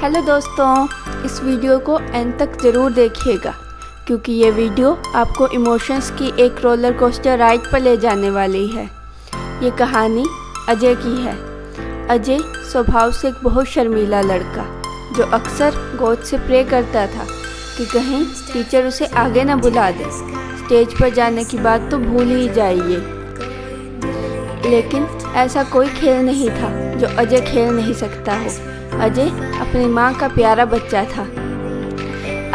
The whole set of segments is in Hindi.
हेलो दोस्तों, इस वीडियो को एंड तक ज़रूर देखिएगा क्योंकि ये वीडियो आपको इमोशंस की एक रोलर कोस्टर राइड पर ले जाने वाली है। ये कहानी अजय की है। अजय स्वभाव से एक बहुत शर्मीला लड़का जो अक्सर गॉड से प्रे करता था कि कहीं टीचर उसे आगे न बुला दे, स्टेज पर जाने की बात तो भूल ही जाइए। लेकिन ऐसा कोई खेल नहीं था जो अजय खेल नहीं सकता हो। अजय अपनी माँ का प्यारा बच्चा था।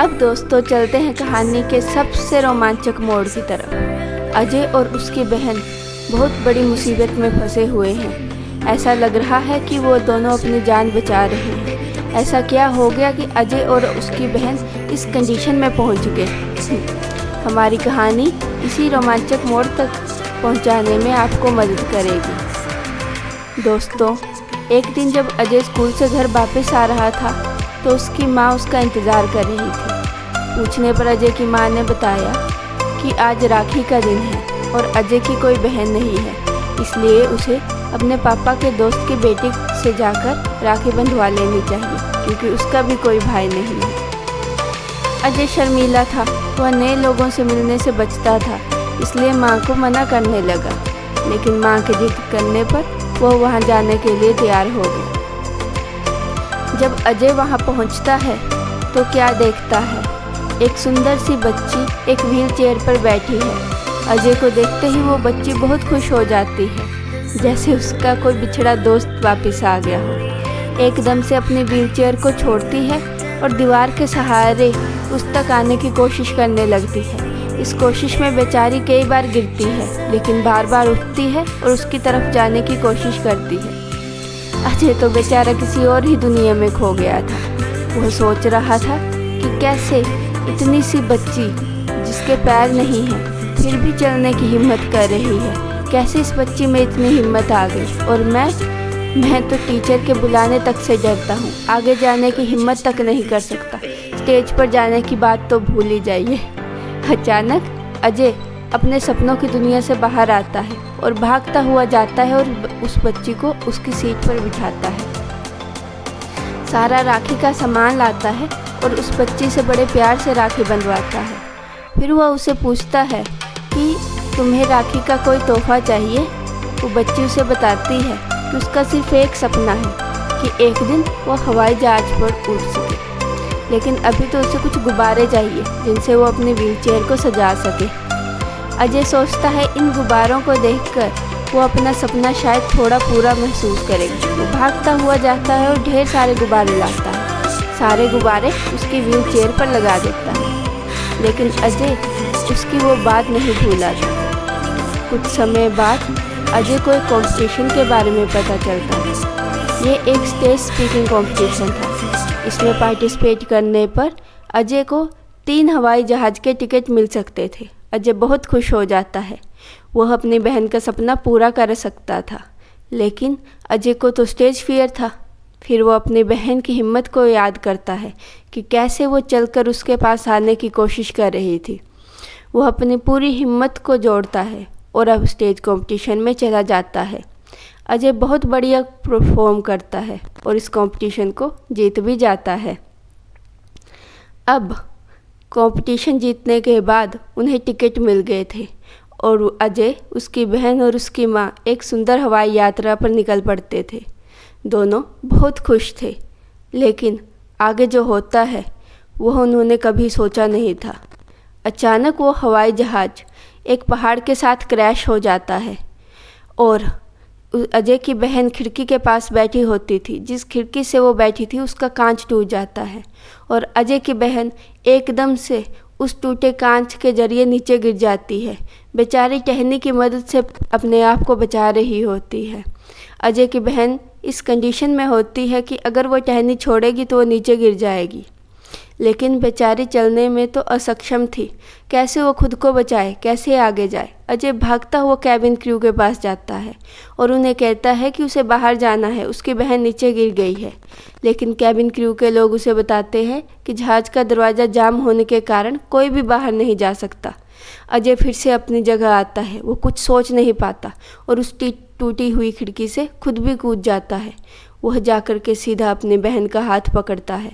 अब दोस्तों चलते हैं कहानी के सबसे रोमांचक मोड़ की तरफ। अजय और उसकी बहन बहुत बड़ी मुसीबत में फंसे हुए हैं। ऐसा लग रहा है कि वो दोनों अपनी जान बचा रहे हैं। ऐसा क्या हो गया कि अजय और उसकी बहन इस कंडीशन में पहुंच गए। हमारी कहानी इसी रोमांचक मोड़ तक पहुंचाने में आपको मदद करेगी। दोस्तों, एक दिन जब अजय स्कूल से घर वापस आ रहा था तो उसकी माँ उसका इंतज़ार कर रही थी। पूछने पर अजय की माँ ने बताया कि आज राखी का दिन है और अजय की कोई बहन नहीं है, इसलिए उसे अपने पापा के दोस्त की बेटी से जाकर राखी बंधवा लेनी चाहिए क्योंकि उसका भी कोई भाई नहीं है। अजय शर्मीला था, वह नए लोगों से मिलने से बचता था, इसलिए माँ को मना करने लगा। लेकिन माँ के जिद करने पर वह वहाँ जाने के लिए तैयार हो गया। जब अजय वहाँ पहुँचता है तो क्या देखता है, एक सुंदर सी बच्ची एक व्हील चेयर पर बैठी है। अजय को देखते ही वो बच्ची बहुत खुश हो जाती है, जैसे उसका कोई बिछड़ा दोस्त वापस आ गया हो। एकदम से अपनी व्हील चेयर को छोड़ती है और दीवार के सहारे उस तक आने की कोशिश करने लगती है। इस कोशिश में बेचारी कई बार गिरती है, लेकिन बार बार उठती है और उसकी तरफ जाने की कोशिश करती है। अजय तो बेचारा किसी और ही दुनिया में खो गया था। वह सोच रहा था कि कैसे इतनी सी बच्ची जिसके पैर नहीं हैं फिर भी चलने की हिम्मत कर रही है, कैसे इस बच्ची में इतनी हिम्मत आ गई। और मैं तो टीचर के बुलाने तक से डरता हूँ, आगे जाने की हिम्मत तक नहीं कर सकता, स्टेज पर जाने की बात तो भूल ही जाइए। अचानक अजय अपने सपनों की दुनिया से बाहर आता है और भागता हुआ जाता है और उस बच्ची को उसकी सीट पर बिठाता है। सारा राखी का सामान लाता है और उस बच्ची से बड़े प्यार से राखी बंधवाता है। फिर वह उसे पूछता है कि तुम्हें राखी का कोई तोहफा चाहिए। वो बच्ची उसे बताती है कि उसका सिर्फ एक सपना है कि एक दिन वह हवाई जहाज पर उड़ सके, लेकिन अभी तो उसे कुछ गुब्बारे चाहिए जिनसे वो अपनी व्हीलचेयर को सजा सके। अजय सोचता है इन गुब्बारों को देखकर वो अपना सपना शायद थोड़ा पूरा महसूस करेगा। वो भागता हुआ जाता है और ढेर सारे गुब्बारे लाता है। सारे गुब्बारे उसकी व्हीलचेयर पर लगा देता है, लेकिन अजय उसकी वो बात नहीं भूला था। कुछ समय बाद अजय को एक कॉम्पिटिशन के बारे में पता चलता है। ये एक स्टेज स्पीकिंग कॉम्पिटिशन था। इसमें पार्टिसिपेट करने पर अजय को 3 हवाई जहाज़ के टिकट मिल सकते थे। अजय बहुत खुश हो जाता है, वह अपनी बहन का सपना पूरा कर सकता था। लेकिन अजय को तो स्टेज फियर था। फिर वो अपनी बहन की हिम्मत को याद करता है कि कैसे वो चलकर उसके पास आने की कोशिश कर रही थी। वह अपनी पूरी हिम्मत को जोड़ता है और अब स्टेज कंपटीशन में चला जाता है। अजय बहुत बढ़िया परफॉर्म करता है और इस कंपटीशन को जीत भी जाता है। अब कंपटीशन जीतने के बाद उन्हें टिकट मिल गए थे और अजय, उसकी बहन और उसकी माँ एक सुंदर हवाई यात्रा पर निकल पड़ते थे। दोनों बहुत खुश थे, लेकिन आगे जो होता है वह उन्होंने कभी सोचा नहीं था। अचानक वो हवाई जहाज़ एक पहाड़ के साथ क्रैश हो जाता है और अजय की बहन खिड़की के पास बैठी होती थी। जिस खिड़की से वो बैठी थी उसका कांच टूट जाता है और अजय की बहन एकदम से उस टूटे कांच के जरिए नीचे गिर जाती है। बेचारी टहनी की मदद से अपने आप को बचा रही होती है। अजय की बहन इस कंडीशन में होती है कि अगर वो टहनी छोड़ेगी तो वो नीचे गिर जाएगी, लेकिन बेचारी चलने में तो असक्षम थी। कैसे वो खुद को बचाए, कैसे आगे जाए। अजय भागता हुआ कैबिन क्रू के पास जाता है और उन्हें कहता है कि उसे बाहर जाना है, उसकी बहन नीचे गिर गई है। लेकिन कैबिन क्रू के लोग उसे बताते हैं कि जहाज़ का दरवाज़ा जाम होने के कारण कोई भी बाहर नहीं जा सकता। अजय फिर से अपनी जगह आता है, वो कुछ सोच नहीं पाता और उस टूटी हुई खिड़की से खुद भी कूद जाता है। वह जाकर के सीधा अपनी बहन का हाथ पकड़ता है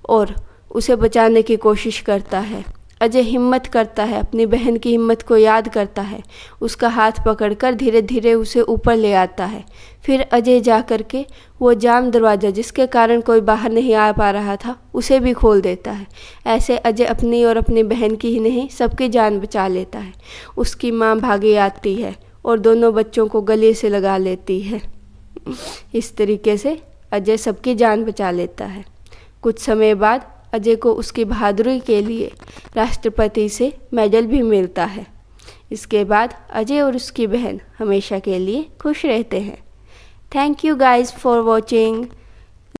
और उसे बचाने की कोशिश करता है। अजय हिम्मत करता है, अपनी बहन की हिम्मत को याद करता है, उसका हाथ पकड़कर धीरे धीरे उसे ऊपर ले आता है। फिर अजय जा कर के वो जाम दरवाज़ा जिसके कारण कोई बाहर नहीं आ पा रहा था उसे भी खोल देता है। ऐसे अजय अपनी और अपनी बहन की ही नहीं सबकी जान बचा लेता है। उसकी माँ भागी आती है और दोनों बच्चों को गले से लगा लेती है। इस तरीके से अजय सबकी जान बचा लेता है। कुछ समय बाद अजय को उसकी बहादुरी के लिए राष्ट्रपति से मेडल भी मिलता है। इसके बाद अजय और उसकी बहन हमेशा के लिए खुश रहते हैं। Thank you guys for watching.